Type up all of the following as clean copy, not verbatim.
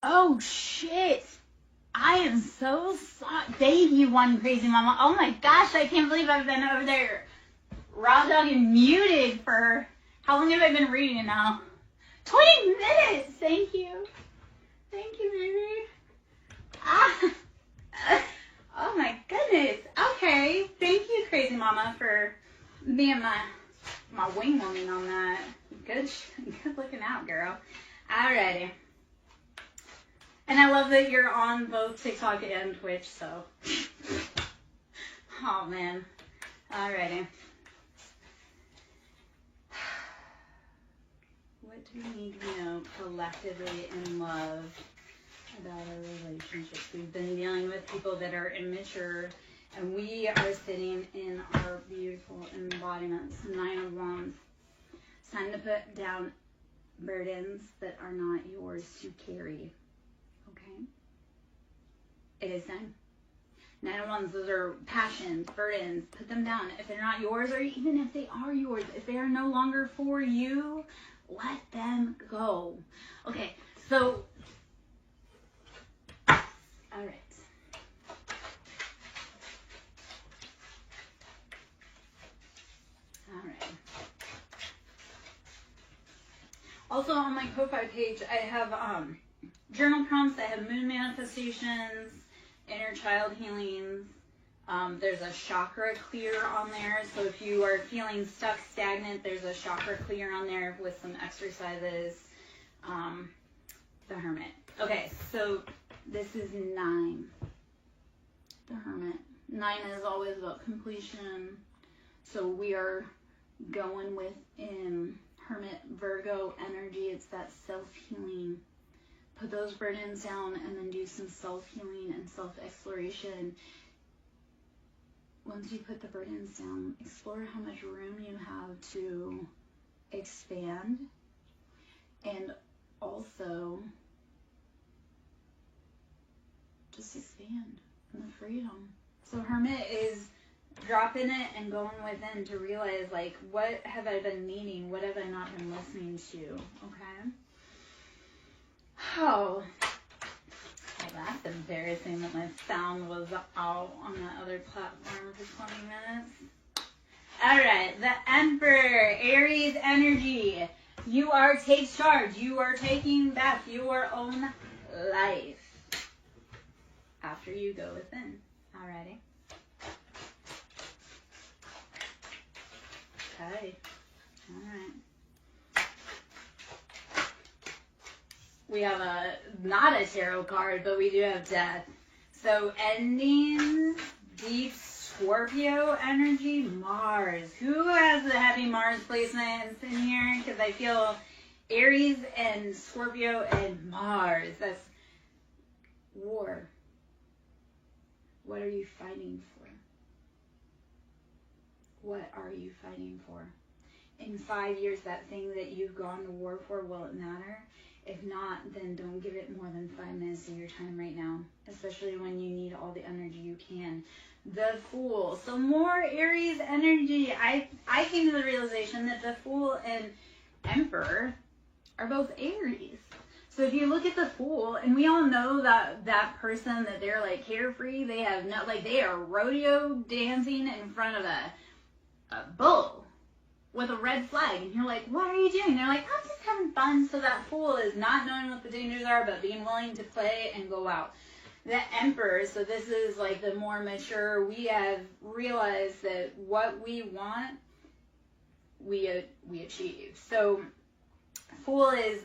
Oh, shit. I am so sorry. Thank you, one crazy mama. Oh my gosh, I can't believe I've been over there raw dog and muted for, how long have I been reading it now? 20 minutes. Thank you. Thank you, baby. Ah. Oh my goodness. Okay. Thank you, crazy mama, for being my wing woman on that. Good looking out, girl. Alrighty. And I love that you're on both TikTok and Twitch, so. Oh, man. Alrighty. What do we need to know collectively in love about our relationships? We've been dealing with people that are immature, and we are sitting in our beautiful embodiments. 9 of Wands. It's time to put down burdens that are not yours to carry. Okay? It is time. 9 of Wands, those are passions, burdens. Put them down. If they're not yours, or even if they are yours, if they are no longer for you, let them go. Okay, so, all right. All right. Also on my Ko-Fi page, I have journal prompts. I have moon manifestations, inner child healings. There's a chakra clear on there. So if you are feeling stuck, stagnant, there's a chakra clear on there with some exercises. The Hermit. Okay, so this is 9. The Hermit. 9 is always about completion. So we are going with Hermit Virgo energy. It's that self-healing. Put those burdens down and then do some self-healing and self-exploration. Once you put the burdens down, explore how much room you have to expand, and also just expand in the freedom. So Hermit is dropping it and going within to realize, like, what have I been needing? What have I not been listening to? Okay? Oh, well, that's embarrassing that my sound was out on that other platform for 20 minutes. All right, the Emperor, Aries energy. You are take charge. You are taking back your own life after you go within. Alrighty. Okay. All right. We have not a tarot card, but we do have death. So endings, deep Scorpio energy, Mars. Who has the heavy Mars placements in here? Because I feel Aries and Scorpio and Mars. That's war. What are you fighting for? What are you fighting for? In 5 years, that thing that you've gone to war for, will it matter? If not, then don't give it more than 5 minutes of your time right now, especially when you need all the energy you can. The Fool. So more Aries energy. I came to the realization that the Fool and Emperor are both Aries. So if you look at the Fool, and we all know that person that they're like carefree, they have no, like they are rodeo dancing in front of a bull with a red flag, and you're like, what are you doing? They're like, I'm just having fun. So that Fool is not knowing what the dangers are, but being willing to play and go out. The Emperor, so this is like the more mature, we have realized that what we want, we achieve. So Fool is,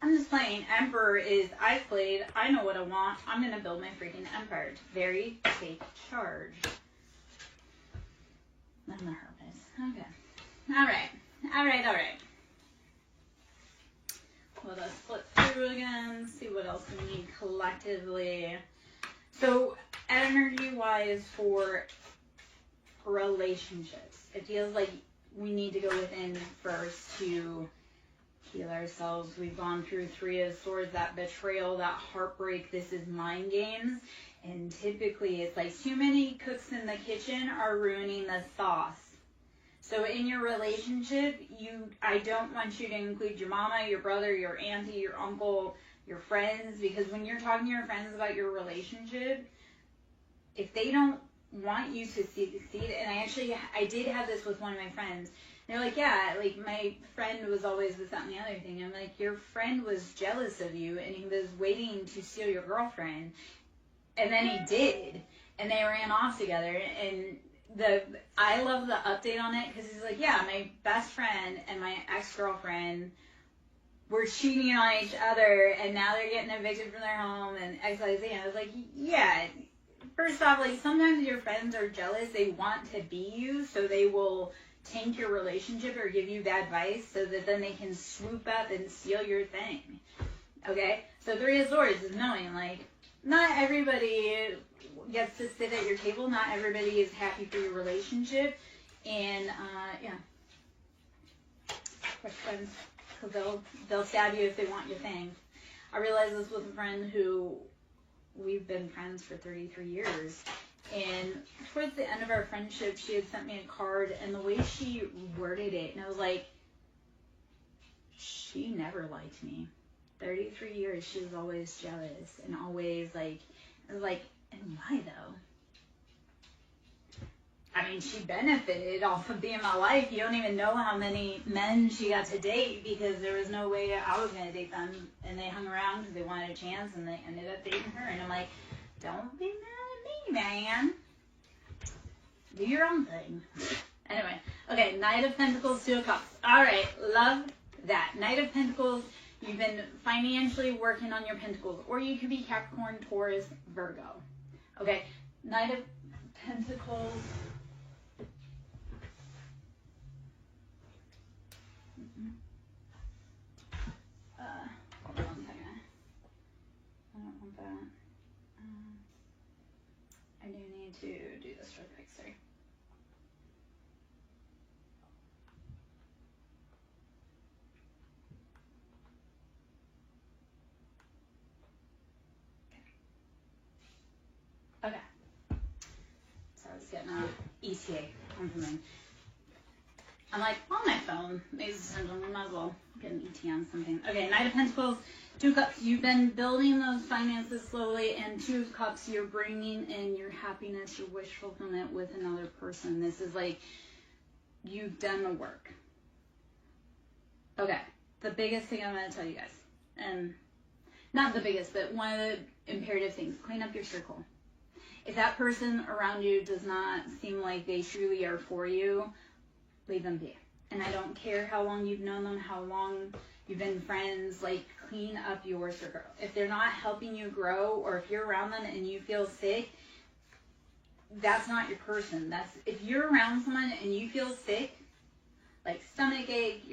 I'm just playing. Emperor is, I've played, I know what I want, I'm going to build my freaking empire. Very take charge. I'm the Hermit. Okay. All right. Let us flip through again, see what else we need collectively. So, energy-wise for relationships, it feels like we need to go within first to heal ourselves. We've gone through 3 of Swords, that betrayal, that heartbreak. This is mind games. And typically, it's like too many cooks in the kitchen are ruining the sauce. So in your relationship, I don't want you to include your mama, your brother, your auntie, your uncle, your friends, because when you're talking to your friends about your relationship, if they don't want you to succeed, and I did have this with one of my friends. They're like, yeah, like my friend was always this, that, and the other thing. I'm like, your friend was jealous of you, and he was waiting to steal your girlfriend, and then he did, and they ran off together. And I love the update on it, because he's like, yeah, my best friend and my ex-girlfriend were cheating on each other, and now they're getting evicted from their home, and XYZ. And I was like, yeah. First off, like, sometimes your friends are jealous. They want to be you, so they will tank your relationship or give you bad advice so that then they can swoop up and steal your thing. Okay? So 3 of Swords is knowing, like, not everybody gets to sit at your table. Not everybody is happy for your relationship. And, yeah. Quick friends, because they'll stab you if they want your thing. I realized this with a friend who... we've been friends for 33 years, and towards the end of our friendship, she had sent me a card, and the way she worded it, and I was like, she never liked me. 33 years, she was always jealous, and always, like, I was like, and why, though? I mean, she benefited off of being in my life. You don't even know how many men she got to date, because there was no way I was going to date them. And they hung around because they wanted a chance, and they ended up dating her. And I'm like, don't be mad at me, man. Do your own thing. Anyway, okay, Knight of Pentacles, 2 of Cups. All right, love that. Knight of Pentacles, you've been financially working on your Pentacles. Or you could be Capricorn, Taurus, Virgo. Okay, Knight of Pentacles... hold on 1 second. I don't want that. I do need to do this real quick, sorry. Okay. So I was getting an ETA on. I'm like, on my phone, ladies and gentlemen, might as well get an ET on something. Okay, Knight of Pentacles, 2 Cups. You've been building those finances slowly, and 2 of Cups, you're bringing in your happiness, your wish fulfillment with another person. This is like, you've done the work. Okay, the biggest thing I'm going to tell you guys, and not the biggest, but one of the imperative things, clean up your circle. If that person around you does not seem like they truly are for you, leave them be. And I don't care how long you've known them, how long you've been friends, like, clean up your circle. If they're not helping you grow, or if you're around them and you feel sick, that's not your person. If you're around someone and you feel sick, like stomach ache,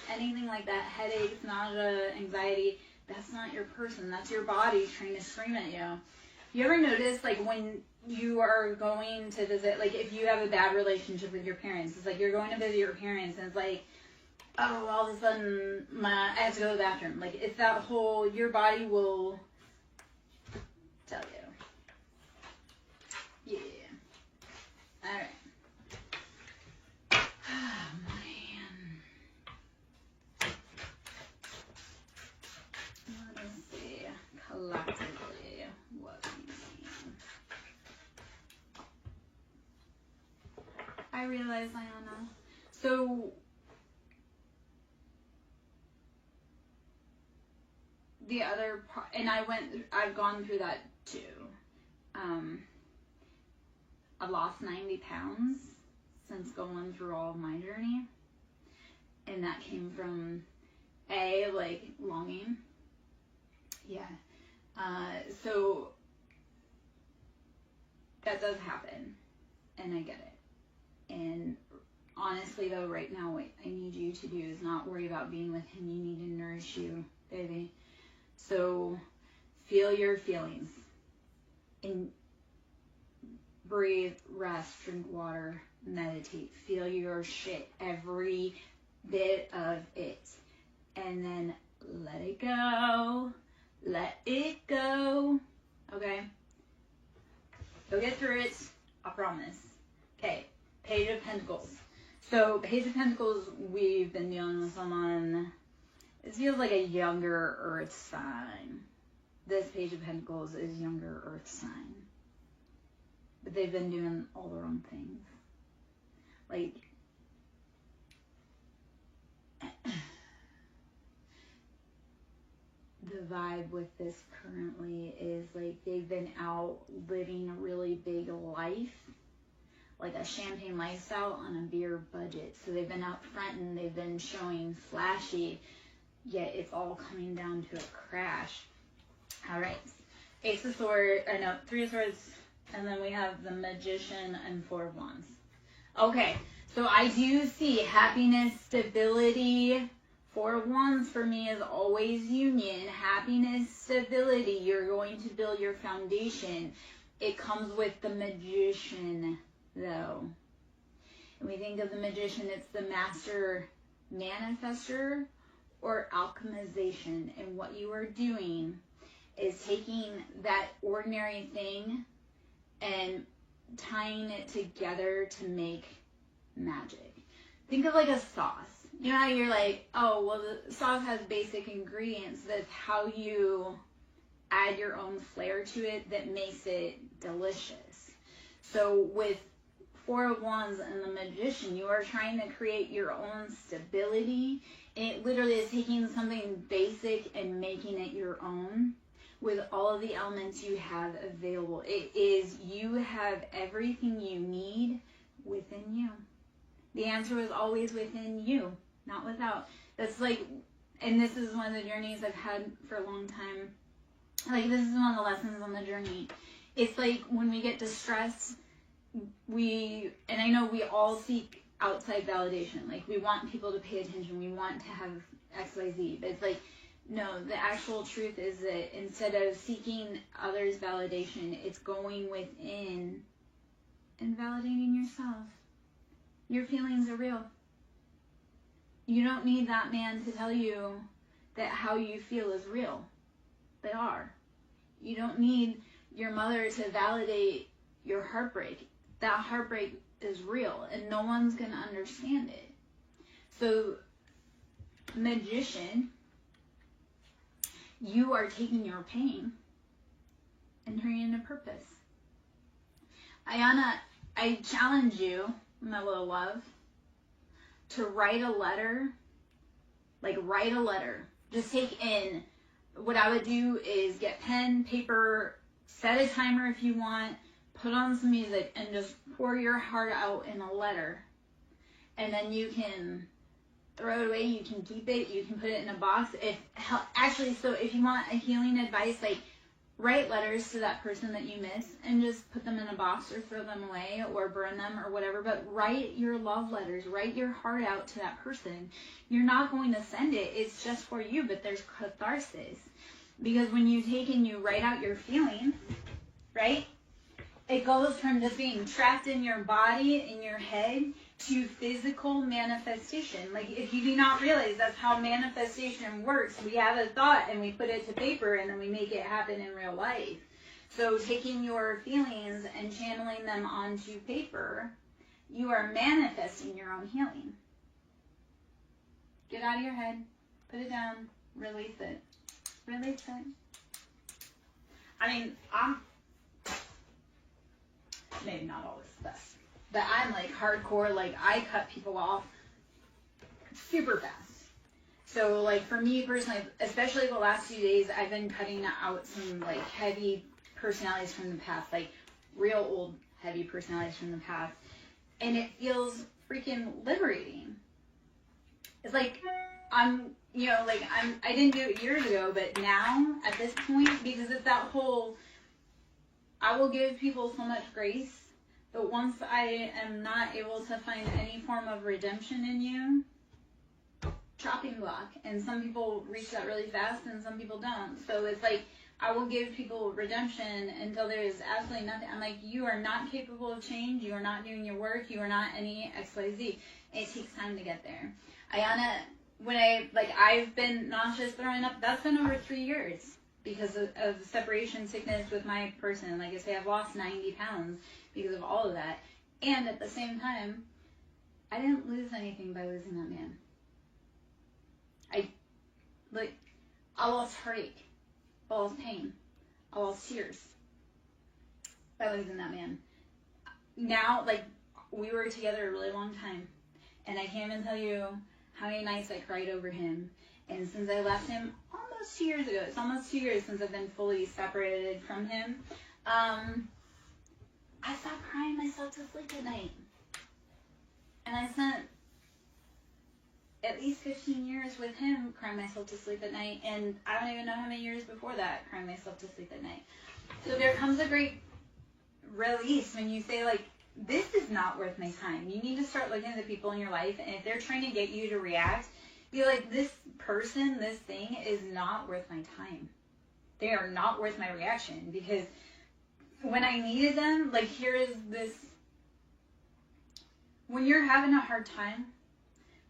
anything like that, headaches, nausea, anxiety, that's not your person. That's your body trying to scream at you. You ever notice, like, when you are going to visit, like, if you have a bad relationship with your parents, it's like you're going to visit your parents, and it's like, oh, all of a sudden, I have to go to the bathroom. Like, it's that whole, your body will tell you. Yeah. All right. Oh, man. Let us see. Collectively. I realize, Liana. So, the other part, and I've gone through that too. I've lost 90 pounds since going through all of my journey. And that came from, like, longing. Yeah. So, that does happen. And I get it. And honestly, though, right now, what I need you to do is not worry about being with him. You need to nourish you, baby. So feel your feelings. And breathe, rest, drink water, meditate. Feel your shit, every bit of it. And then let it go. Let it go. Okay? You'll get through it. I promise. Okay. Page of Pentacles. So, Page of Pentacles, we've been dealing with someone It feels like a younger earth sign. This Page of Pentacles is younger earth sign. But they've been doing all the wrong things. Like, the vibe with this currently is like they've been out living a really big life, like a champagne lifestyle on a beer budget. So they've been out front and they've been showing flashy, yet it's all coming down to a crash. All right, Ace of Swords, or no, Three of Swords, and then we have the Magician and Four of Wands. Okay, so I do see happiness, stability. Four of Wands for me is always union, happiness, stability. You're going to build your foundation. It comes with the Magician, though. When we think of the Magician, it's the master manifester or alchemization. And what you are doing is taking that ordinary thing and tying it together to make magic. Think of like a sauce. You know how you're like, oh, well, the sauce has basic ingredients. That's how you add your own flair to it that makes it delicious. So with Four of Wands and the Magician, you are trying to create your own stability. It literally is taking something basic and making it your own with all of the elements you have available. It is, you have everything you need within you. The answer is always within you, not without. That's like, and this is one of the journeys I've had for a long time. Like, this is one of the lessons on the journey. It's like when we get distressed, and I know we all seek outside validation. Like, we want people to pay attention. We want to have X, Y, Z. But it's like, no, the actual truth is that instead of seeking others' validation, it's going within and validating yourself. Your feelings are real. You don't need that man to tell you that how you feel is real. They are. You don't need your mother to validate your heartbreak. That heartbreak is real, and no one's going to understand it. So, Magician, you are taking your pain and turning it into purpose. Ayana, I challenge you, my little love, to write a letter. Like, write a letter. Just take in. What I would do is get pen, paper, set a timer if you want, put on some music, and just pour your heart out in a letter. And then you can throw it away, you can keep it, you can put it in a box. So if you want a healing advice, like, write letters to that person that you miss and just put them in a box or throw them away or burn them or whatever. But write your love letters, write your heart out to that person. You're not going to send it, it's just for you, but there's catharsis. Because when you take and you write out your feelings, right, it goes from just being trapped in your body, in your head, to physical manifestation. Like, if you do not realize that's how manifestation works, we have a thought and we put it to paper and then we make it happen in real life. So taking your feelings and channeling them onto paper, you are manifesting your own healing. Get out of your head, put it down, release it. Release it. I mean, I'm maybe not always the best. But I'm like hardcore, like I cut people off super fast. So like for me personally, especially the last few days, I've been cutting out some like heavy personalities from the past, like real old heavy personalities from the past. And it feels freaking liberating. It's like I didn't do it years ago, but now at this point, because it's that whole, I will give people so much grace. But once I am not able to find any form of redemption in you, chopping block. And some people reach that really fast and some people don't. So it's like, I will give people redemption until there is absolutely nothing. I'm like, you are not capable of change. You are not doing your work. You are not any XYZ. It takes time to get there. Ayana, I've been nauseous, throwing up, that's been over 3 years because of separation sickness with my person. Like I say, I've lost 90 pounds because of all of that. And at the same time, I didn't lose anything by losing that man. Like, I lost heartache. I lost pain. I lost tears by losing that man. Now, like, we were together a really long time, and I can't even tell you how many nights I cried over him. And since I left him almost 2 years ago, it's almost 2 years since I've been fully separated from him, I stopped crying myself to sleep at night. And I spent at least 15 years with him crying myself to sleep at night, and I don't even know how many years before that crying myself to sleep at night. So there comes a great release when you say, like, this is not worth my time. You need to start looking at the people in your life, and if they're trying to get you to react, be like, this person, this thing is not worth my time. They are not worth my reaction, because when I needed them, like, here is this. When you're having a hard time,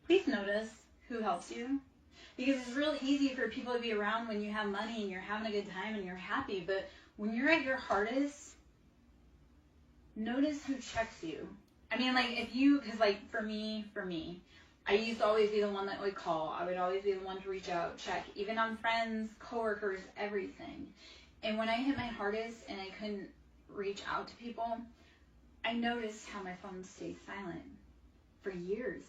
please notice who helps you. Because it's real easy for people to be around when you have money and you're having a good time and you're happy. But when you're at your hardest, notice who checks you. I mean, like, if you, because, like, for me, I used to always be the one that would call. I would always be the one to reach out, check, even on friends, coworkers, everything. And when I hit my hardest and I couldn't reach out to people, I noticed how my phone stayed silent for years.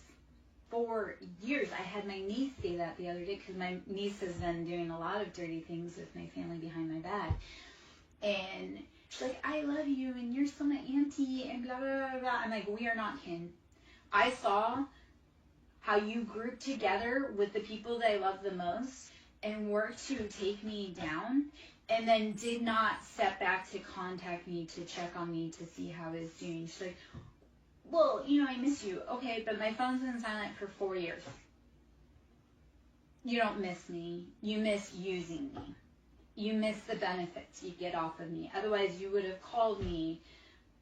For years. I had my niece say that the other day, because my niece has been doing a lot of dirty things with my family behind my back. And she's like, I love you, and you're still my auntie, and blah, blah, blah, blah. I'm like, we are not kin. I saw how you grouped together with the people that I love the most and worked to take me down, and then did not step back to contact me, to check on me, to see how I was doing. She's like, well, you know, I miss you. Okay, but my phone's been silent for 4 years. You don't miss me. You miss using me. You miss the benefits you get off of me. Otherwise, you would have called me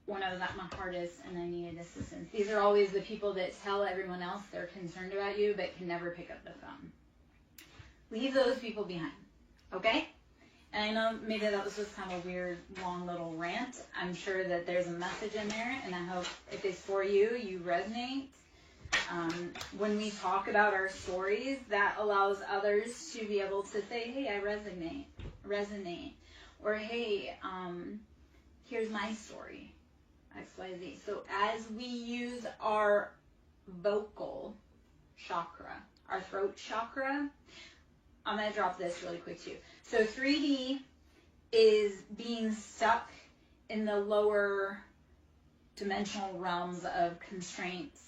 when I was at my hardest and I needed assistance. These are always the people that tell everyone else they're concerned about you but can never pick up the phone. Leave those people behind, okay? And I know maybe that was just kind of a weird, long little rant. I'm sure that there's a message in there, and I hope if it's for you, you resonate. When we talk about our stories, that allows others to be able to say, hey, I resonate. Or, hey, here's my story, XYZ. So as we use our vocal chakra, our throat chakra, I'm going to drop this really quick too. So 3D is being stuck in the lower dimensional realms of constraints,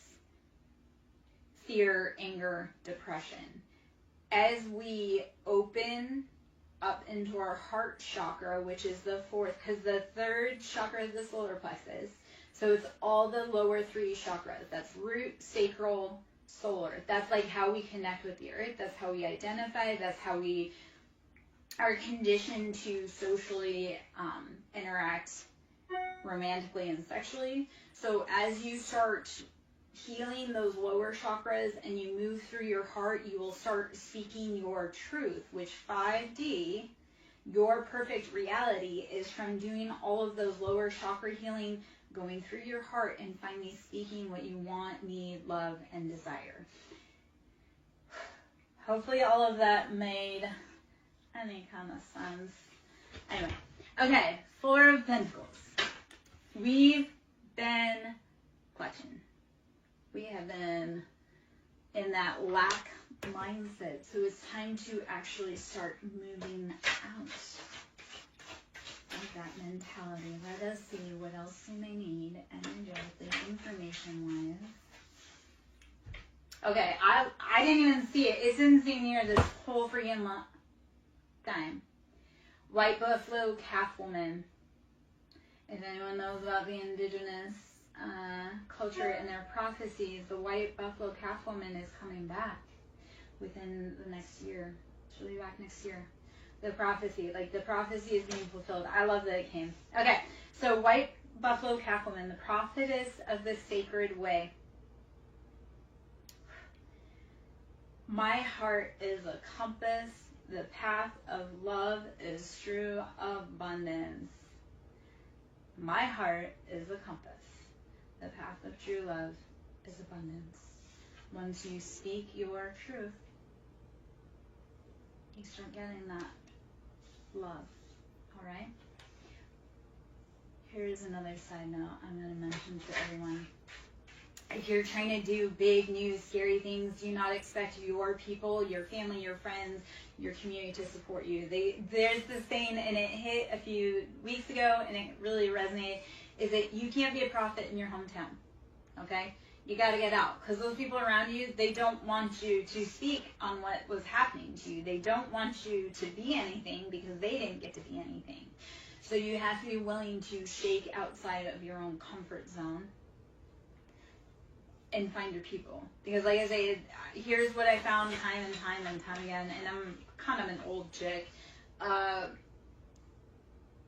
fear, anger, depression. As we open up into our heart chakra, which is the fourth, because the third chakra is the solar plexus. So it's all the lower three chakras. That's root, sacral, solar. That's like how we connect with the earth. That's how we identify. That's how we are conditioned to socially interact romantically and sexually. So as you start healing those lower chakras and you move through your heart, you will start speaking your truth, which 5D, your perfect reality, is from doing all of those lower chakra healing, going through your heart and finally speaking what you want, need, love, and desire. Hopefully all of that made any kind of sense. Anyway, okay, Four of Pentacles. We've been clutching. We have been in that lack mindset, so it's time to actually start moving out of that mentality. Let us see what else we may need energetically, information-wise. Okay, I didn't even see it. It's in sitting here this whole freaking time. White buffalo calf woman. If anyone knows about the indigenous culture and their prophecies, the white buffalo calf woman is coming back within the next year. She'll be back next year. The prophecy is being fulfilled. I love that it came. Okay, so white buffalo calf woman, the prophetess of the sacred way. My heart is a compass. The path of love is true abundance. My heart is a compass. The path of true love is abundance. Once you speak your truth, you start getting that love. All right? Here's another side note I'm going to mention to everyone. If you're trying to do big, new, scary things, do not expect your people, your family, your friends, your community to support you. There's this saying, and it hit a few weeks ago, and it really resonated, is that you can't be a prophet in your hometown, okay? You got to get out, because those people around you, they don't want you to speak on what was happening to you. They don't want you to be anything because they didn't get to be anything. So you have to be willing to shake outside of your own comfort zone and find your people. Because like I say, here's what I found time and time again, and I'm kind of an old chick.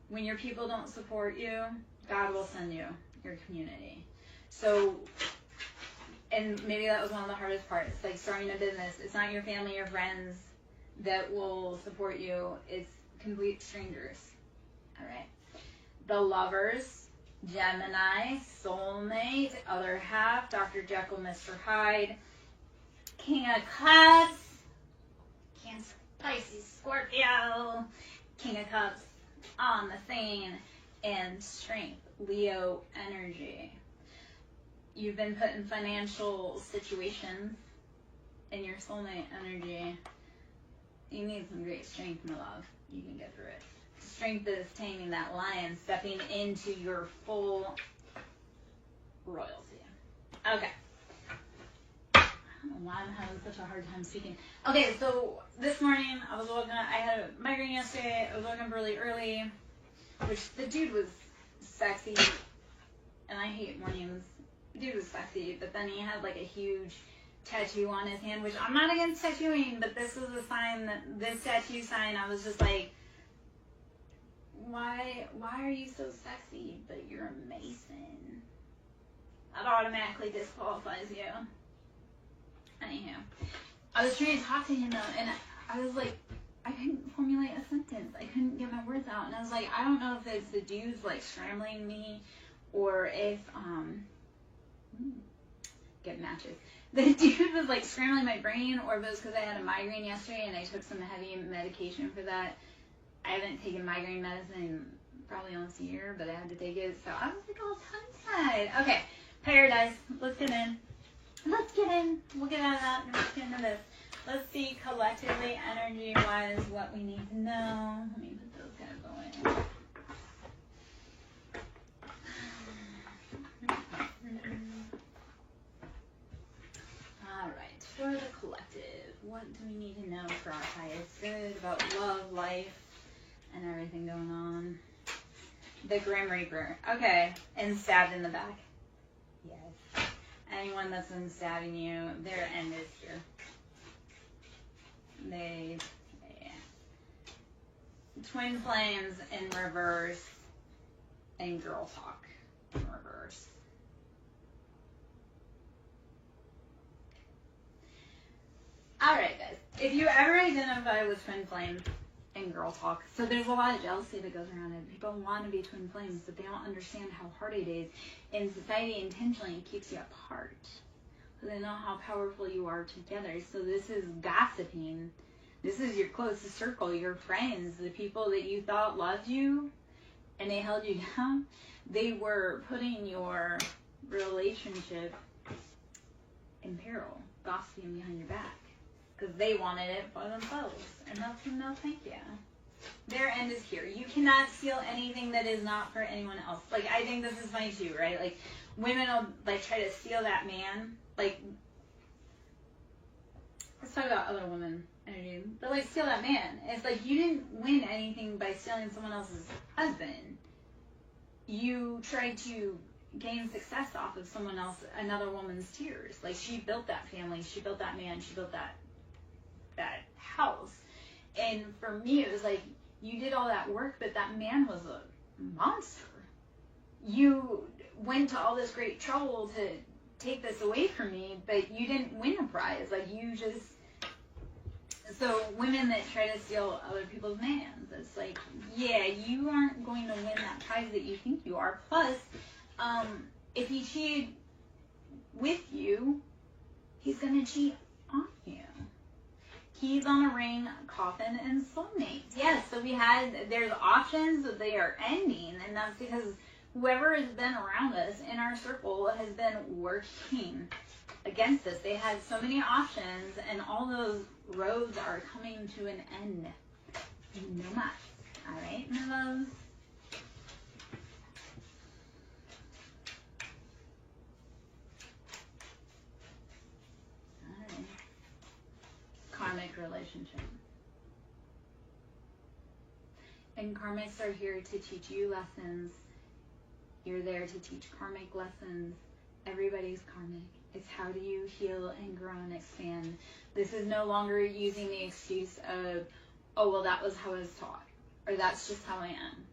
When your people don't support you, God will send you your community. So, and maybe that was one of the hardest parts, like starting a business. It's not your family or friends that will support you. It's complete strangers. All right. The lovers, Gemini, soulmate, other half, Dr. Jekyll, Mr. Hyde, King of Cups, Cancer, Pisces, Scorpio, King of Cups on the scene, and Strength, Leo energy. You've been put in financial situations in your soulmate energy. You need some great strength, my love. You can get through it. Strength is taming that lion, stepping into your full royalty. Okay. I don't know why I'm having such a hard time speaking. Okay, so this morning I was woken up. I had a migraine yesterday. I was woken up really early, which the dude was sexy, and I hate mornings. The dude was sexy, but then he had like a huge tattoo on his hand, which I'm not against tattooing, but this was a sign that this tattoo sign, I was just like, why are you so sexy, but you're a Mason? That automatically disqualifies you. Anyhow, I was trying to talk to him though, and I was like, I couldn't formulate a sentence. I couldn't get my words out, and I was like, I don't know if it's the dude's like scrambling me, or if get matches. The dude was like scrambling my brain, or if it was because I had a migraine yesterday and I took some heavy medication for that. I haven't taken migraine medicine in probably almost a year, but I had to take it, so I was like all tongue-tied. Okay, Paradise, let's get in. Let's get in. We'll get out of that and let's get into this. Let's see collectively, energy-wise, what we need to know. Let me put those guys away. Alright, for the collective, what do we need to know for our highest good about love, life, and everything going on? The Grim Reaper. Okay, and stabbed in the back. Yes. Anyone that's been stabbing you, their end is here. Twin flames in reverse, and girl talk in reverse. Alright guys, if you ever identify with twin flames and girl talk, so there's a lot of jealousy that goes around it. People want to be twin flames, but they don't understand how hard it is. And society intentionally keeps you apart. So they know how powerful you are together. So this is gossiping. This is your closest circle, your friends, the people that you thought loved you and they held you down. They were putting your relationship in peril, gossiping behind your back. Because they wanted it for themselves. And that's a no thank you. Their end is here. You cannot steal anything that is not for anyone else. Like, I think this is funny too, right? Like, women will, like, try to steal that man. Like, let's talk about other women energy. But, like, steal that man. It's like, you didn't win anything by stealing someone else's husband. You tried to gain success off of someone else, another woman's tears. Like, she built that family. She built that man. She built that house. And for me, it was like, you did all that work, but that man was a monster. You went to all this great trouble to take this away from me, but you didn't win a prize. Like, you just... So women that try to steal other people's mans, it's like, yeah, you aren't going to win that prize that you think you are. Plus, if he cheated with you, he's going to cheat on you. keys on a ring, coffin, and soulmates. Yes, so there's options, but they are ending, and that's because whoever has been around us in our circle has been working against us. They had so many options, and all those roads are coming to an end. No mas. All right, my loves. All right. Karmic relationship. And karmics are here to teach you lessons. You're there to teach karmic lessons. Everybody's karmic. It's how do you heal and grow and expand. This is no longer using the excuse of, oh, well, that was how I was taught, or that's just how I am.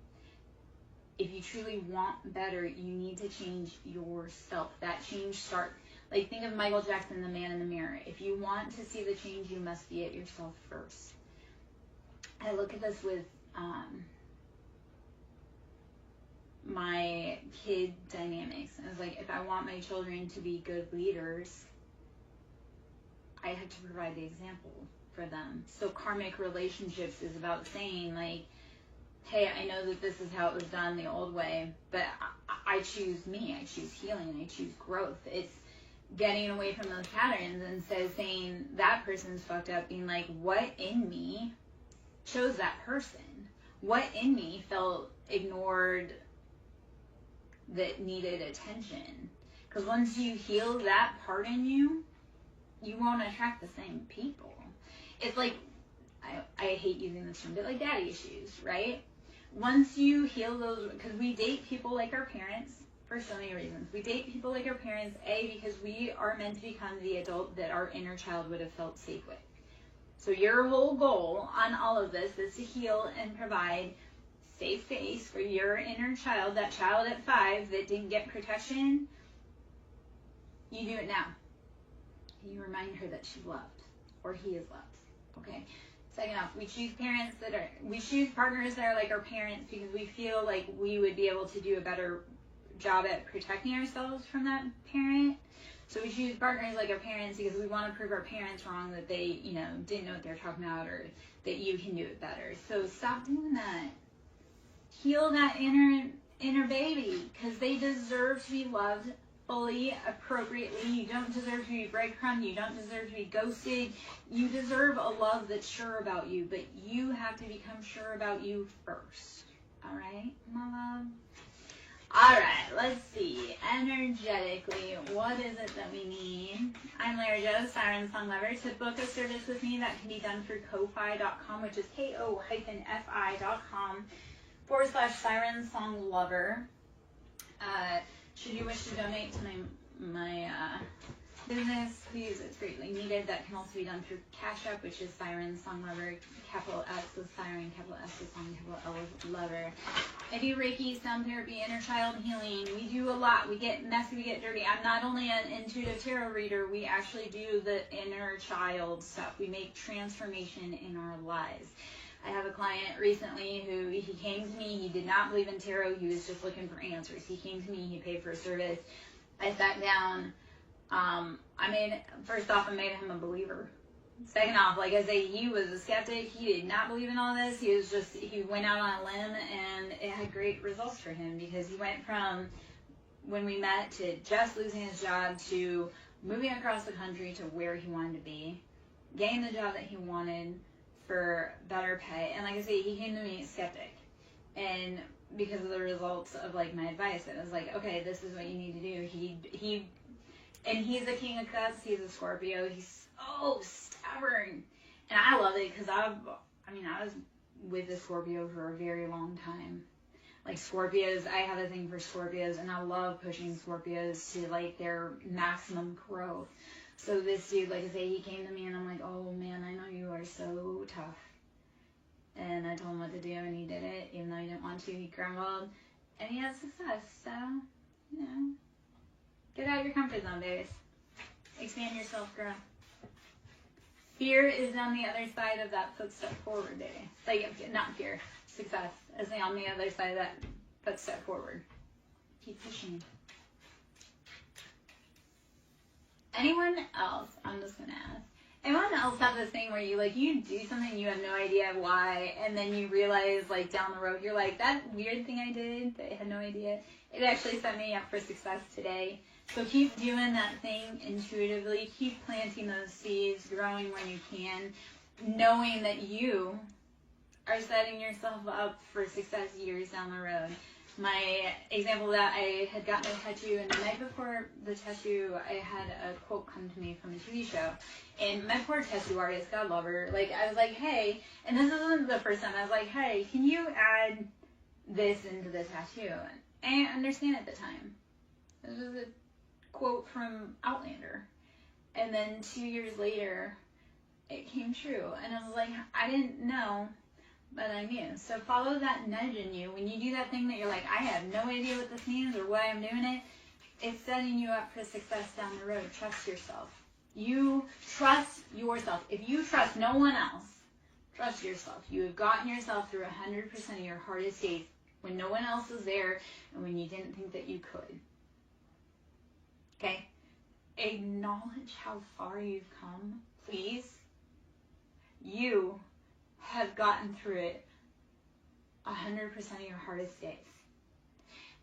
If you truly want better, you need to change yourself. That change starts, like, think of Michael Jackson, the man in the mirror. If you want to see the change, you must be it yourself first. I look at this with my kid dynamics. I was like, if I want my children to be good leaders, I have to provide the example for them. So karmic relationships is about saying, like, hey, I know that this is how it was done the old way, but I choose me. I choose healing. I choose growth. It's getting away from those patterns instead of saying that person's fucked up, being like, what in me chose that person? What in me felt ignored that needed attention? Because once you heal that part in you, you won't attract the same people. It's like, I hate using this term, but like daddy issues, right? Once you heal those, because we date people like our parents for so many reasons. We date people like our parents, because we are meant to become the adult that our inner child would have felt safe with. So your whole goal on all of this is to heal and provide safe space for your inner child, that child at 5 that didn't get protection. You do it now. You remind her that she's loved, or he is loved. Okay. Second off, we choose partners that are like our parents because we feel like we would be able to do a better job at protecting ourselves from that parent. So we choose partners like our parents because we want to prove our parents wrong, that they, didn't know what they're talking about, or that you can do it better. So stop doing that. Heal that inner baby, because they deserve to be loved fully, appropriately. You don't deserve to be breadcrumbed. You don't deserve to be ghosted. You deserve a love that's sure about you, but you have to become sure about you first. All right, my love? All right, let's see. Energetically, what is it that we need? I'm Lara Jo, SirenSong Lover. To book a service with me, that can be done through ko-fi.com, which is ko-fi.com/SirenSong Lover. Should you wish to donate to my business, please, it's greatly needed. That can also be done through Cash App, which is SirenSong Lover, capital S is Siren, capital S is Song, capital L is Lover. I do Reiki, sound therapy, inner child healing. We do a lot. We get messy, we get dirty. I'm not only an intuitive tarot reader, we actually do the inner child stuff. We make transformation in our lives. I have a client recently who, he came to me, he did not believe in tarot, he was just looking for answers. He came to me, he paid for a service. I sat down, first off, I made him a believer. Second off, like I say, he was a skeptic, he did not believe in all this, he went out on a limb, and it had great results for him, because he went from, when we met, to just losing his job, to moving across the country to where he wanted to be, getting the job that he wanted, for better pay. And like I say, he came to me skeptic, and because of the results of like my advice, it was like, okay, this is what you need to do. He's a King of Cups, he's a Scorpio, he's so stubborn, and I love it, because I was with a Scorpio for a very long time. Like Scorpios, I have a thing for Scorpios, and I love pushing Scorpios to like their maximum growth. So this dude, like I say, he came to me, and I'm like, oh man, I know you are so tough. And I told him what to do, and he did it, even though he didn't want to. He grumbled, and he had success. So, get out of your comfort zone, babes. Expand yourself, girl. Fear is on the other side of that footstep forward, baby. Like, not fear, success is on the other side of that footstep forward. Keep pushing. Anyone else, I'm just going to ask, Anyone else have this thing where you do something, you have no idea why, and then you realize down the road, you're like, that weird thing I did that I had no idea, it actually set me up for success today. So keep doing that thing intuitively, keep planting those seeds, growing when you can, knowing that you are setting yourself up for success years down the road. My example of that, I had gotten a tattoo, and the night before the tattoo, I had a quote come to me from a TV show. And my poor tattoo artist, God love her, I was like, hey, and this isn't the first time, I was like, hey, can you add this into the tattoo? And I didn't understand at the time. This was a quote from Outlander. And then 2 years later, it came true. And I was like, I didn't know, but I knew. So follow that nudge in you. When you do that thing that you're like, I have no idea what this means or why I'm doing it, it's setting you up for success down the road. Trust yourself. You trust yourself. If you trust no one else, trust yourself. You have gotten yourself through 100% of your hardest days when no one else was there and when you didn't think that you could. Okay? Acknowledge how far you've come, please. You have gotten through it 100% of your hardest days.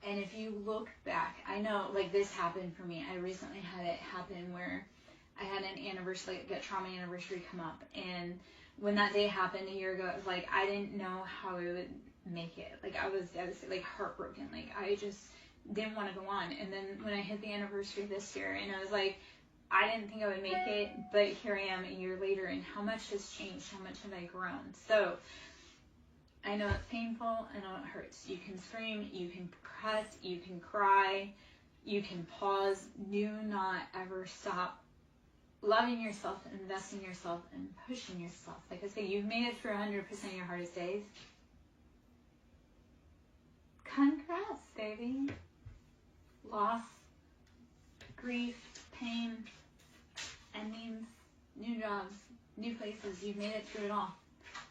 And if you look back, I know this happened for me. I recently had it happen where I had an anniversary, a trauma anniversary come up. And when that day happened a year ago, it was I didn't know how I would make it. I was devastated, heartbroken. I just didn't want to go on. And then when I hit the anniversary this year, and I was I didn't think I would make it, but here I am a year later, and how much has changed? How much have I grown? So I know it's painful. I know it hurts. You can scream. You can cuss. You can cry. You can pause. Do not ever stop loving yourself, investing in yourself, and pushing yourself. Like I say, you've made it through 100% of your hardest days. Congrats, baby. Loss, grief, pain, endings, new jobs, new places. You've made it through it all.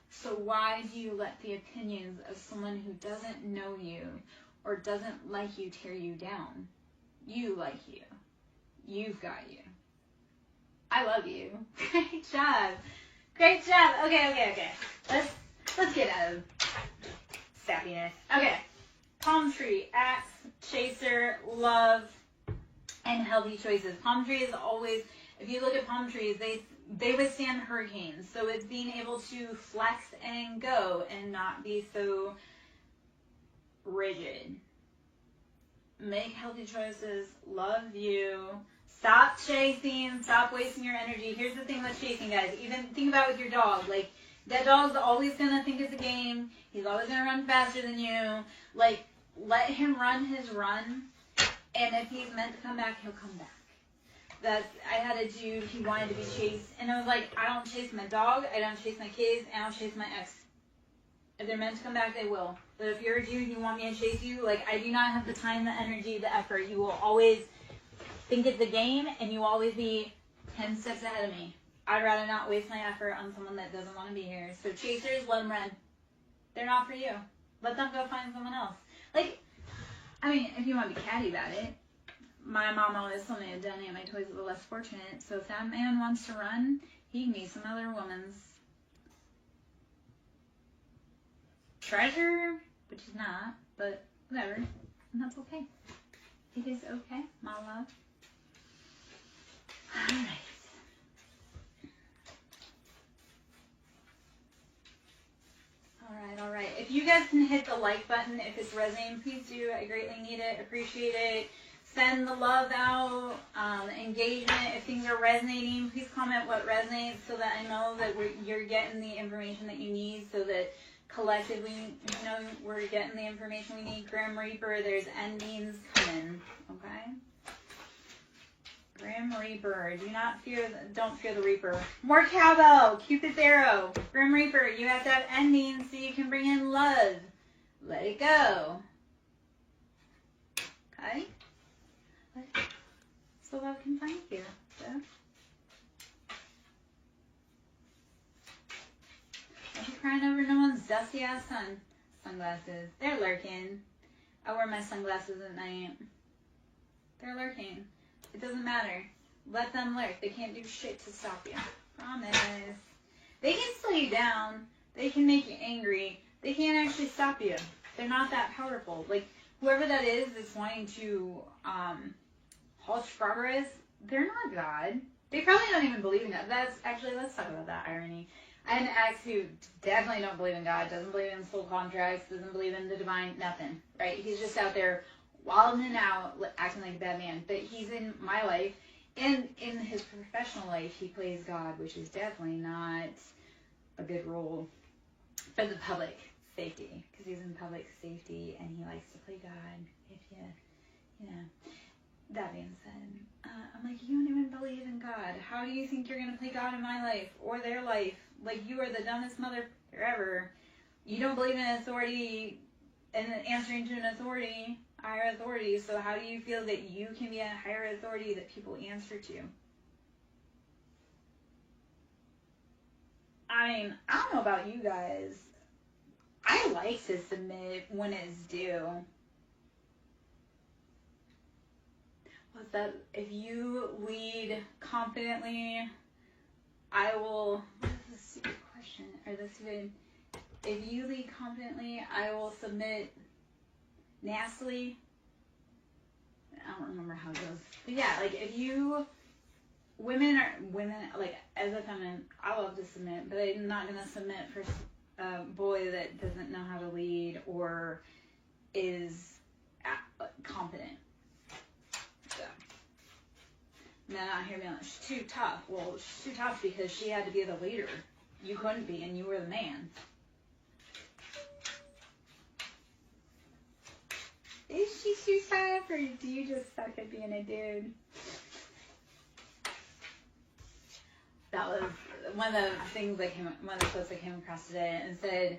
So why do you let the opinions of someone who doesn't know you or doesn't like you tear you down? You like you. You've got you. I love you. Great job. Great job. Okay. Let's get out of sappiness. Okay. Palm tree, axe, chaser, love, and healthy choices. Palm trees always, if you look at palm trees, they withstand hurricanes. So it's being able to flex and go and not be so rigid. Make healthy choices. Love you. Stop chasing. Stop wasting your energy. Here's the thing with chasing, guys. Even think about it with your dog. That dog's always going to think it's a game. He's always going to run faster than you. Let him run his run. And if he's meant to come back, he'll come back. I had a dude, he wanted to be chased. And I was like, I don't chase my dog. I don't chase my kids. I don't chase my ex. If they're meant to come back, they will. But if you're a dude and you want me to chase you, I do not have the time, the energy, the effort. You will always think it's a game, and you will always be 10 steps ahead of me. I'd rather not waste my effort on someone that doesn't want to be here. So chasers, let them run. They're not for you. Let them go find someone else. If you want to be catty about it, my mom always told me to donate my toys to the less fortunate. So if that man wants to run, he can be some other woman's treasure, which is not, but whatever. And that's okay. It is okay, my love. All right. If you guys can hit the like button if it's resonating, please do. I greatly need it, appreciate it. Send the love out, engagement. If things are resonating, please comment what resonates so that I know that you're getting the information that you need, so that collectively, we're getting the information we need. Grim Reaper, there's endings coming, okay? Grim Reaper, don't fear the Reaper. More cowbell, Cupid's arrow. Grim Reaper, you have to have endings so you can bring in love. Let it go. Okay? So love can find you. So. Don't be crying over no one's dusty ass sunglasses. They're lurking. I wear my sunglasses at night. They're lurking. It doesn't matter. Let them lurk. They can't do shit to stop you. Promise. They can slow you down. They can make you angry. They can't actually stop you. They're not that powerful. Like, whoever that is that's wanting to halt progress, they're not God. They probably don't even believe in God. Let's talk about that irony. I had an ex who definitely don't believe in God, doesn't believe in soul contracts, doesn't believe in the divine, nothing, right? He's just out there wilding out, acting like a bad man. But he's in my life, and in his professional life, he plays God, which is definitely not a good role for the public safety, because he's in public safety, and he likes to play God, if you know. That being said, I'm like, you don't even believe in God. How do you think you're going to play God in my life or their life? Like, you are the dumbest mother ever. You don't believe in authority and answering to an authority, higher authority. So how do you feel that you can be a higher authority that people answer to? I mean, I don't know about you guys. I like to submit when it's due. What's that? If you lead confidently, I will. What is this stupid question? Or this stupid? If you lead confidently, I will submit nastily. I don't remember how it goes. But yeah, like if you, women, like as a feminine, I love to submit, but I'm not gonna submit for a boy that doesn't know how to lead or is confident. No, not here being like, she's too tough. Well, she's too tough because she had to be the leader. You couldn't be, and you were the man. Is she too tough, or do you just suck at being a dude? That was one of the things one of the quotes I came across today, and said,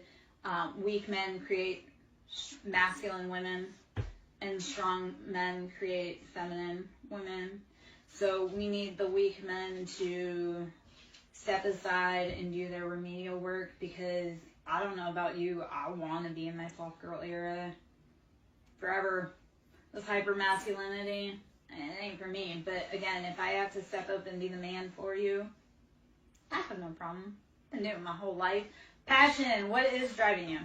weak men create masculine women, and strong men create feminine women. So we need the weak men to step aside and do their remedial work, because I don't know about you, I want to be in my soft girl era forever. This hyper masculinity, it ain't for me. But again, if I have to step up and be the man for you, I have no problem. I've been doing it my whole life. Passion, what is driving you?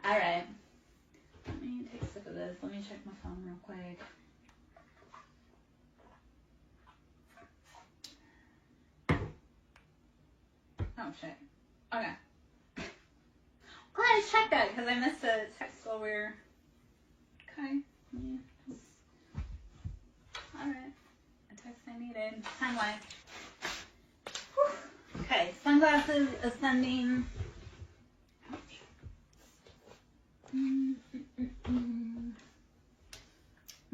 All right. Let me take a sip of this. Let me check my phone real quick. Oh, shit. Okay. Glad I checked that, because I missed a text while we were... Okay. Yeah. Alright. A text I needed. Timeline. Okay. Sunglasses ascending. I'm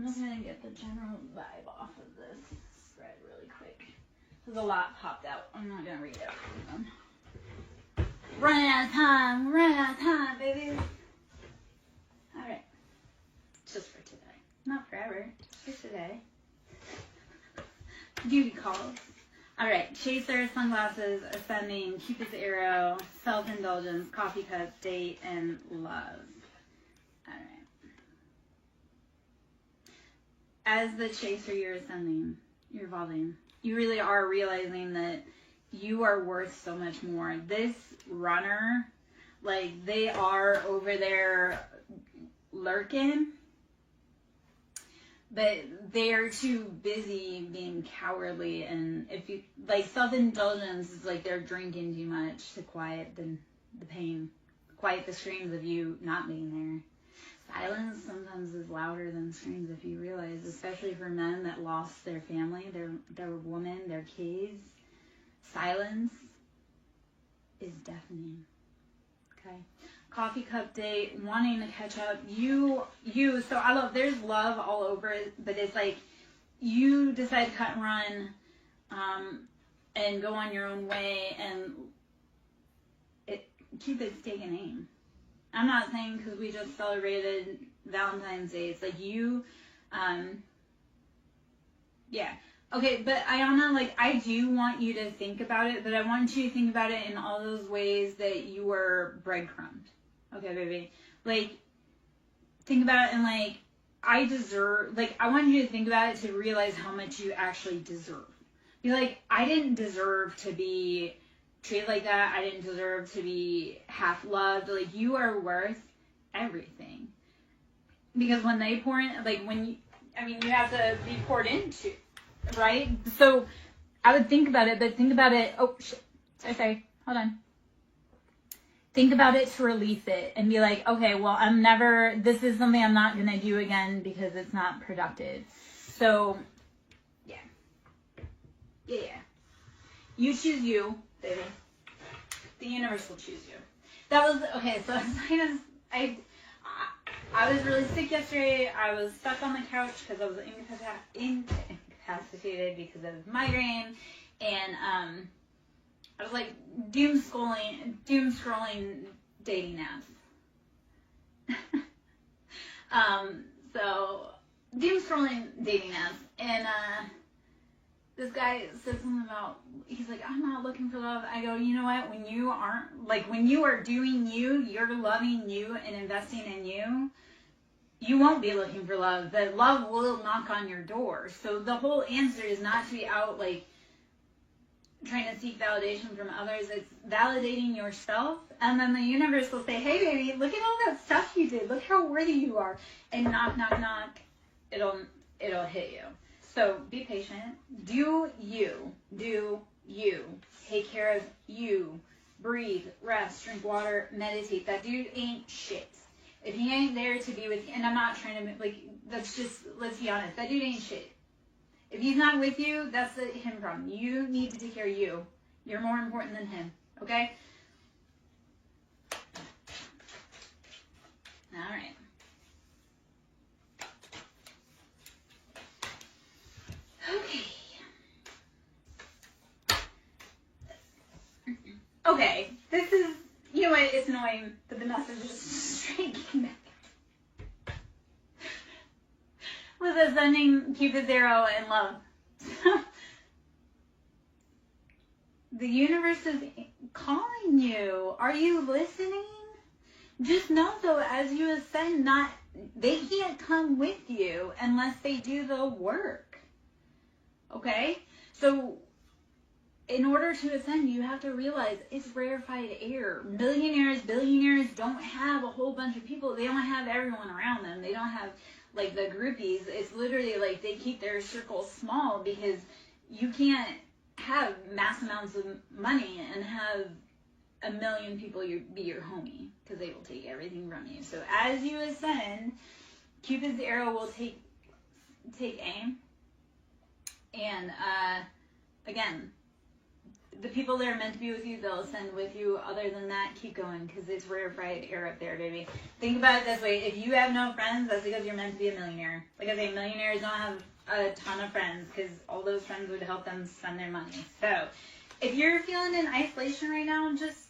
just going to get the general vibe off of this spread really quick. There's a lot popped out. I'm not going to read it. Running out of time, baby. Alright. Just for today. Not forever. Just for today. Duty calls. Alright. Chaser, sunglasses, ascending, Cupid's arrow, self-indulgence, coffee cup, date, and love. Alright. As the chaser, you're ascending. You're evolving. You really are realizing that you are worth so much more. This runner, like, they are over there lurking, but they're too busy being cowardly. And if you, like, self-indulgence is like they're drinking too much to quiet the pain, quiet the screams of you not being there. Silence sometimes is louder than screams, if you realize, especially for men that lost their family, their woman, their kids. Silence is deafening. Okay. Coffee cup date, wanting to catch up. So I love, there's love all over it, but it's like you decide to cut and run and go on your own way, and keep it taking aim. I'm not saying because we just celebrated Valentine's Day. It's like you, yeah. Okay, but Ayana, like, I do want you to think about it, but I want you to think about it in all those ways that you were breadcrumbed. Okay, baby? Like, think about it and, like, I want you to think about it to realize how much you actually deserve. You're like, I didn't deserve to be treated like that. I didn't deserve to be half loved. Like, you are worth everything. Because when they pour in, like, you have to be poured into, right? So I would think about it, but think about it. Oh, shit. Sorry. Hold on. Think about it to release it and be like, okay, well, this is something I'm not going to do again because it's not productive. So, yeah. Yeah. You choose you, baby. The universe will choose you. That was, okay, so I was really sick yesterday. I was stuck on the couch because I was incapacitated because of migraine. And I was like doom scrolling dating apps. So doom scrolling dating apps. And this guy said something about, he's like, I'm not looking for love. I go, you know what? When you are doing you, you're loving you and investing in you, you won't be looking for love. The love will knock on your door. So the whole answer is not to be out like trying to seek validation from others. It's validating yourself, and then the universe will say, hey baby, look at all that stuff you did. Look how worthy you are. And knock, knock, knock, it'll hit you. So be patient. Do you. Take care of you. Breathe, rest, drink water, meditate. That dude ain't shit. If he ain't there to be with you, and I'm not trying to, like, that's just, let's be honest, that dude ain't shit. If he's not with you, that's the him problem. You need to take care of you. You're more important than him, okay? All right. Okay, this is, you know what, it's annoying, but the message is straight back. With ascending Cupid's arrow and love. The universe is calling you. Are you listening? Just know though, as you ascend, they can't come with you unless they do the work. Okay? So in order to ascend, you have to realize it's rarefied air. Billionaires don't have a whole bunch of people. They don't have everyone around them. They don't have like the groupies. It's literally like they keep their circle small because you can't have mass amounts of money and have 1 million people be your homie because they will take everything from you. So as you ascend, Cupid's arrow will take aim. And again, the people that are meant to be with you, they'll ascend with you. Other than that, keep going because it's rarefied air up there, baby. Think about it this way. If you have no friends, that's because you're meant to be a millionaire. Like I say, millionaires don't have a ton of friends because all those friends would help them spend their money. So if you're feeling in isolation right now, let's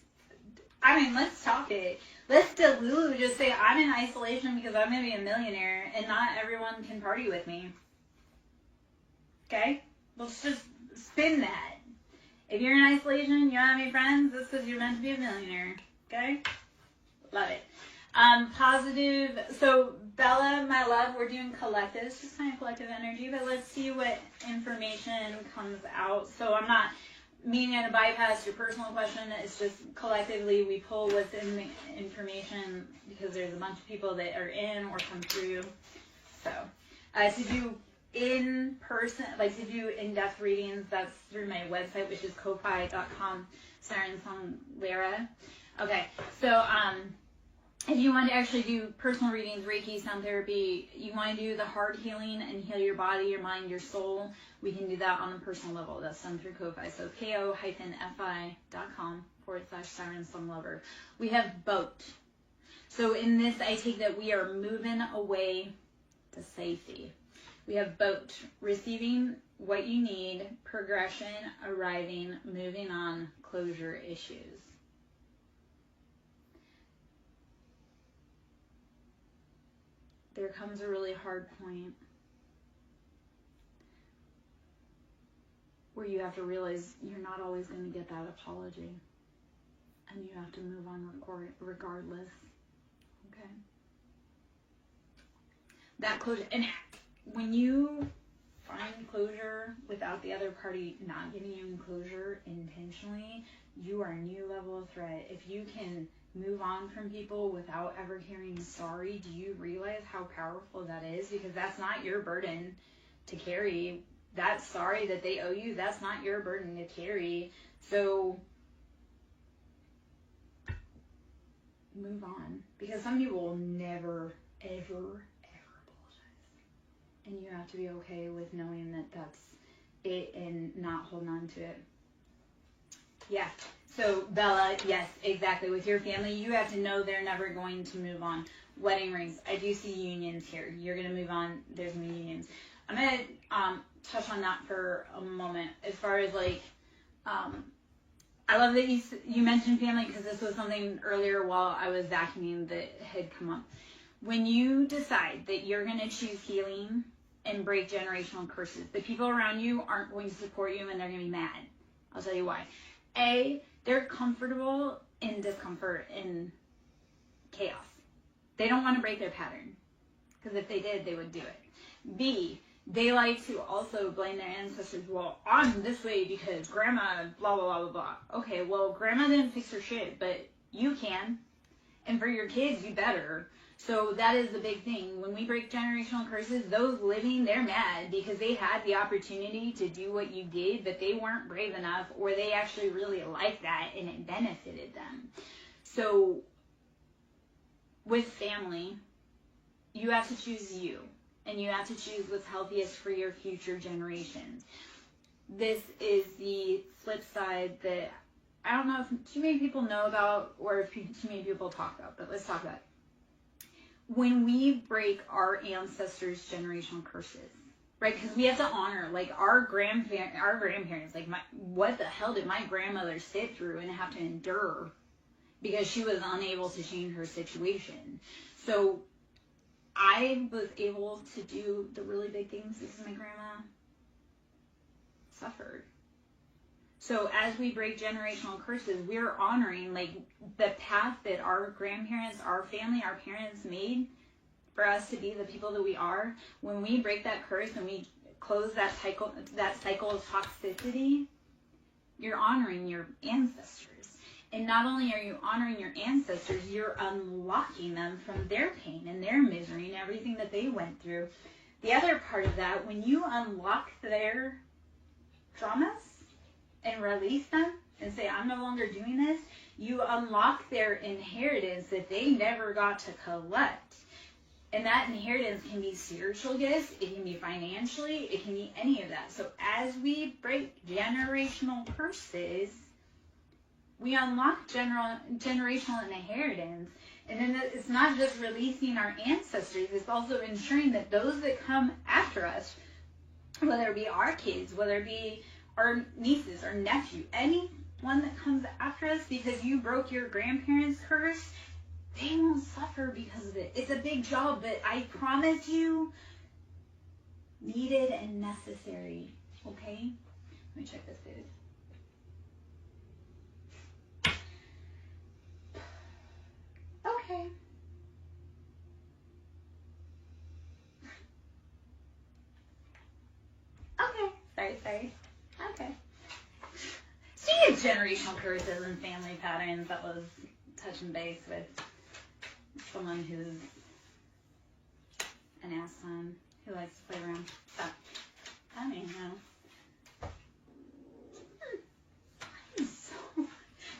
talk it. Let's Delulu just say, I'm in isolation because I'm going to be a millionaire and not everyone can party with me. Okay? Let's just spin that. If you're in isolation, you don't have any friends, that's because you're meant to be a millionaire. Okay? Love it. Positive. So, Bella, my love, we're doing collectives, just kind of collective energy, but let's see what information comes out. So, I'm not meaning to bypass your personal question. It's just collectively we pull what's in the information because there's a bunch of people that are in or come through. So, to do in person, like to do in-depth readings, that's through my website, which is ko-fi.com, SirenSong Lara. Okay, so if you want to actually do personal readings, Reiki, sound therapy, you want to do the heart healing and heal your body, your mind, your soul, we can do that on a personal level. That's done through Ko-Fi. So ko-fi.com/SirenSong Lover. We have boat. So in this, I take that we are moving away to safety. We have boat, receiving what you need, progression, arriving, moving on, closure issues. There comes a really hard point where you have to realize you're not always going to get that apology. And you have to move on regardless. Okay? That closure. And when you find closure without the other party not giving you closure intentionally, you are a new level of threat. If you can move on from people without ever hearing sorry, do you realize how powerful that is? Because that's not your burden to carry. That sorry that they owe you, that's not your burden to carry. So move on. Because some people will never, ever apologize. And you have to be okay with knowing that that's it and not holding on to it. Yeah. So, Bella, yes, exactly. With your family, you have to know they're never going to move on. Wedding rings. I do see unions here. You're going to move on. There's going to be unions. I'm going to touch on that for a moment. As far as, like, I love that you mentioned family, because this was something earlier while I was vacuuming that had come up. When you decide that you're going to choose healing and break generational curses, the people around you aren't going to support you and they're going to be mad. I'll tell you why. A, they're comfortable in discomfort and chaos. They don't want to break their pattern, because if they did, they would do it. B, they like to also blame their ancestors. Well, I'm this way because grandma blah, blah, blah, blah, blah. Okay, well, grandma didn't fix her shit, but you can. And for your kids, you better. So that is the big thing. When we break generational curses, those living, they're mad because they had the opportunity to do what you did, but they weren't brave enough, or they actually really liked that and it benefited them. So with family, you have to choose you, and you have to choose what's healthiest for your future generations. This is the flip side that I don't know if too many people know about, or if too many people talk about, but let's talk about it. When we break our ancestors' generational curses, right? Because we have to honor, like, our grandparents. Like, what the hell did my grandmother sit through and have to endure because she was unable to change her situation? So I was able to do the really big things because my grandma suffered. So as we break generational curses, we're honoring, like, the path that our grandparents, our family, our parents made for us to be the people that we are. When we break that curse and we close that cycle of toxicity, you're honoring your ancestors. And not only are you honoring your ancestors, you're unlocking them from their pain and their misery and everything that they went through. The other part of that, when you unlock their traumas and release them and say, I'm no longer doing this, you unlock their inheritance that they never got to collect. And that inheritance can be spiritual gifts, it can be financially, it can be any of that. So as we break generational curses, we unlock generational inheritance. And then it's not just releasing our ancestors, it's also ensuring that those that come after us, whether it be our kids, whether it be our nieces, our nephew, anyone that comes after us, because you broke your grandparents' curse, they won't suffer because of it. It's a big job, but I promise you, needed and necessary. Okay? Let me check this food. Okay. Okay. Sorry. Okay. Speaking of generational curses and family patterns, that was touching base with someone who's an ass son who likes to play around. But I don't even know.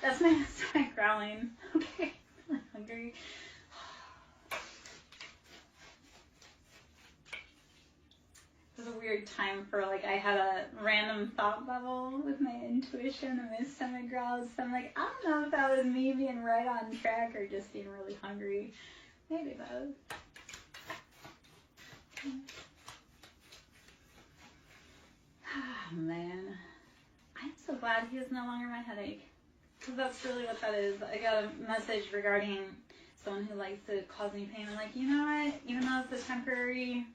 That's my stomach growling. Okay, I'm hungry. It was a weird time for, like, I had a random thought bubble with my intuition and my stomach growls. So I'm like, I don't know if that was me being right on track or just being really hungry. Maybe both. Oh, man. I'm so glad he is no longer my headache. Because that's really what that is. I got a message regarding someone who likes to cause me pain. I'm like, you know what? Even though it's a temporary,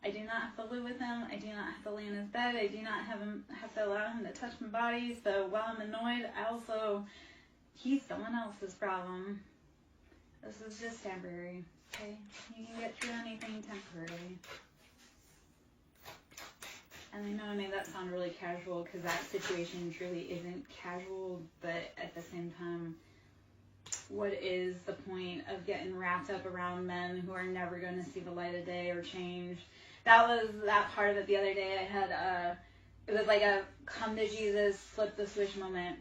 I do not have to live with him. I do not have to lay in his bed. I do not have to allow him to touch my body. So while I'm annoyed, he's someone else's problem. This is just temporary. Okay? You can get through anything temporary. And I know I made that sound really casual because that situation truly isn't casual, but at the same time, what is the point of getting wrapped up around men who are never going to see the light of day or change? That was that part of it the other day. I had it was like a come to Jesus, flip the switch moment.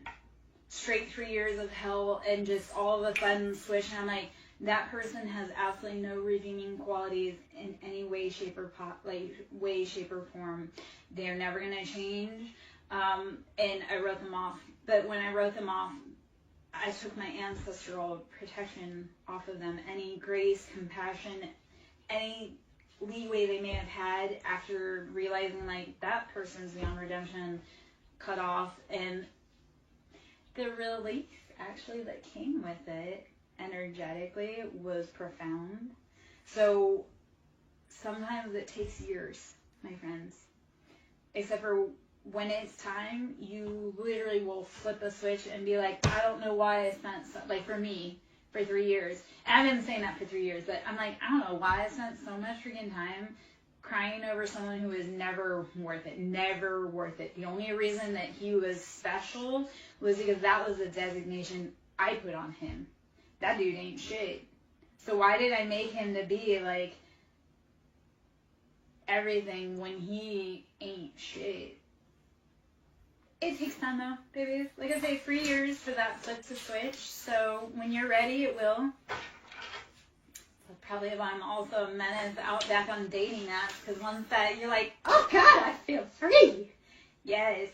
Straight 3 years of hell and just all of a sudden switch. And I'm like, that person has absolutely no redeeming qualities in any way, shape, or form. They're never going to change. And I wrote them off. But when I wrote them off, I took my ancestral protection off of them. Any grace, compassion, any leeway they may have had after realizing like that person's beyond redemption, cut off. And the relief actually that came with it energetically was profound. So sometimes it takes years, my friends. Except for when it's time, you literally will flip a switch and be like, I don't know why I spent, like for me, for 3 years. And I've been saying that for 3 years, but I'm like, I don't know why I spent so much freaking time crying over someone who was never worth it. Never worth it. The only reason that he was special was because that was the designation I put on him. That dude ain't shit. So why did I make him to be like everything when he ain't shit? It takes time though, babies. Like I say, 3 years for that flip to switch. So when you're ready, it will. So probably why I'm also a menace out back on dating apps, because once that you're like, oh God, I feel free. Yes.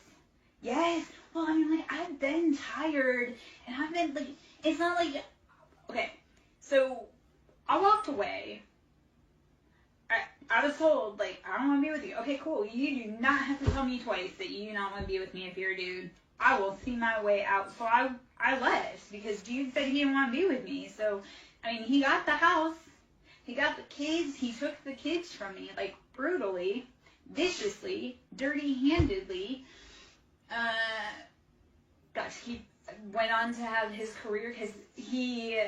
Yes. Well, I mean, like, I've been tired, and I've been, like, it's not like, okay, so I walked away. I was told, like, I don't want to be with you. Okay, cool. You do not have to tell me twice that you do not want to be with me if you're a dude. I will see my way out. So I left because dude said he didn't want to be with me. So, I mean, he got the house. He got the kids. He took the kids from me, like, brutally, viciously, dirty-handedly. Gosh, he went on to have his career because he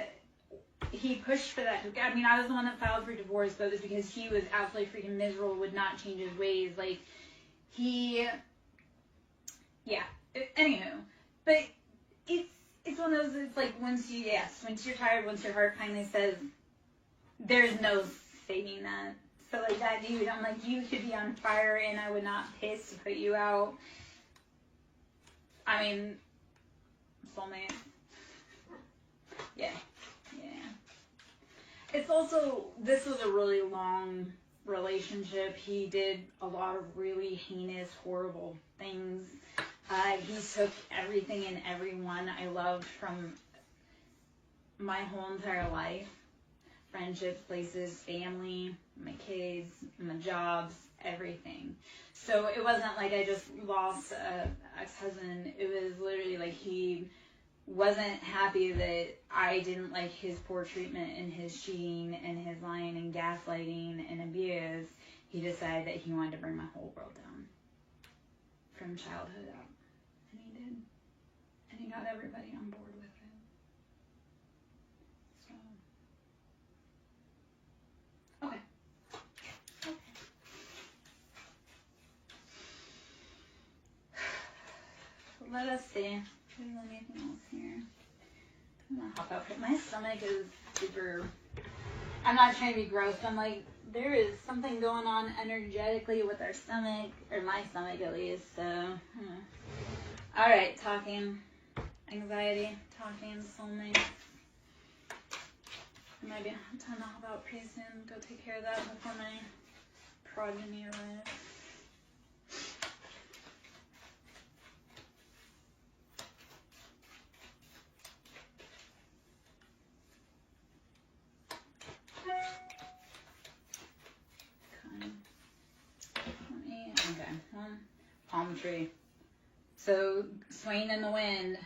pushed for that. I mean, I was the one that filed for divorce, but it was because he was absolutely freaking miserable, would not change his ways. Like, anywho. But it's one of those, it's like once you're tired, once your heart finally says, there's no saving that. So, like, that dude, I'm like, you could be on fire and I would not piss to put you out. I mean, soulmate. Yeah. It's also, this was a really long relationship. He did a lot of really heinous, horrible things. He took everything and everyone I loved from my whole entire life. Friendships, places, family, my kids, my jobs, everything. So it wasn't like I just lost an ex-husband. It was literally like he wasn't happy that I didn't like his poor treatment and his cheating and his lying and gaslighting and abuse. He decided that he wanted to bring my whole world down from childhood up. And he did. And he got everybody on board with it. So. Okay. Let us see. Is there anything else here? I'm gonna hop out. My stomach is super. I'm not trying to be gross, but I'm like, there is something going on energetically with our stomach, or my stomach at least. So, all right, talking, anxiety, talking, soulmate. Maybe time to hop out pretty soon. Go take care of that before my progeny arrives. Palm tree. So swaying in the wind,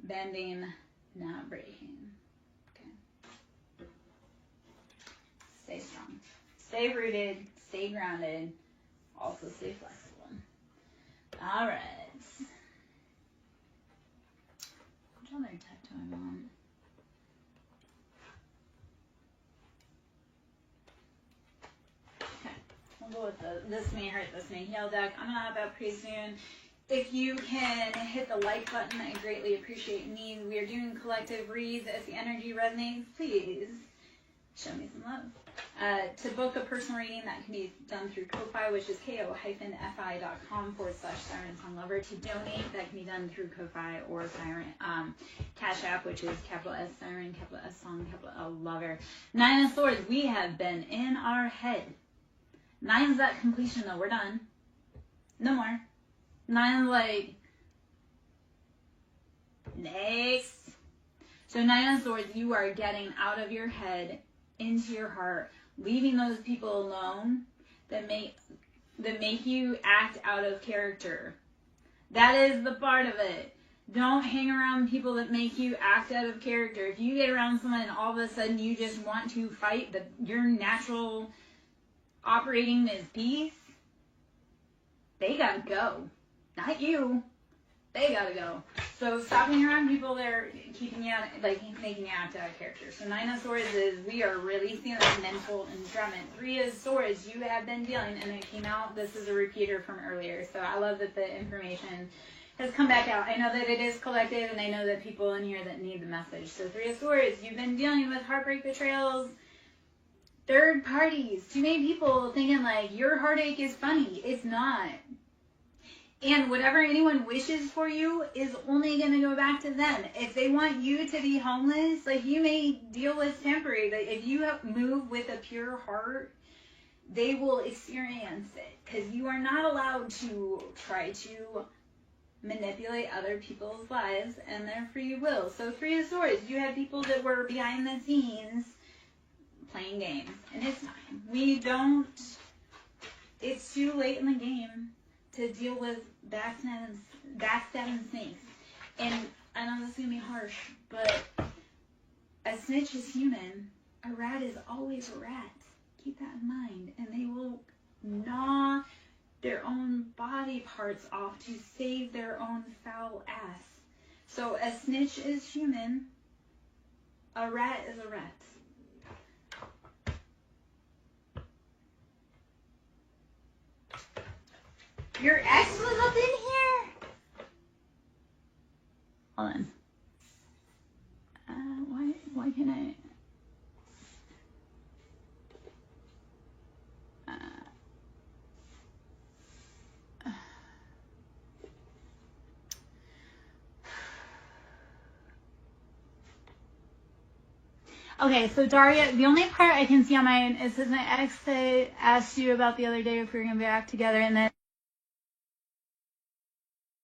bending, not breaking. Okay. Stay strong. Stay rooted. Stay grounded. Also stay flexible. All right. Which other type do I want? Okay. We'll careful with this may hurt, this may heal deck. I'm going to hop out pretty soon. If you can hit the like button, I greatly appreciate me. We are doing collective reads. If the energy resonates, please show me some love. To book a personal reading, that can be done through Ko-Fi, which is ko-fi.com/SirenSong Lover. To donate, that can be done through Ko-Fi or Siren Cash App, which is capital S Siren, capital S Song, capital L Lover. 9 of Swords, we have been in our head. 9's that completion, though. We're done. No more. 9 is like, next. So 9 of Swords, you are getting out of your head into your heart, leaving those people alone that make you act out of character. That is the part of it. Don't hang around people that make you act out of character. If you get around someone and all of a sudden you just want to fight, your natural operating is peace, they gotta go. Not you. They gotta go. So stop hanging around people that are keeping you out, like making you act out of character. So 9 of Swords is we are releasing that mental entrapment. 3 of Swords, you have been dealing, and it came out. This is a repeater from earlier. So I love that the information has come back out. I know that it is collective, and I know that people in here that need the message. So 3 of Swords, you've been dealing with heartbreak, betrayals, third parties. Too many people thinking like your heartache is funny. It's not. And whatever anyone wishes for you is only going to go back to them. If they want you to be homeless, like you may deal with temporary, but if you move with a pure heart, they will experience it. Because you are not allowed to try to manipulate other people's lives and their free will. So 3 of Swords, you had people that were behind the scenes playing games. And it's time. It's too late in the game to deal with backstabbing snakes. And I know this is going to be harsh, but a snitch is human. A rat is always a rat. Keep that in mind. And they will gnaw their own body parts off to save their own foul ass. So a snitch is human. A rat is a rat. Your ex was up in here? Hold on. Why can't I? Okay, so Daria, the only part I can see on my end is that my ex had asked you about the other day if we were going to be back together, and then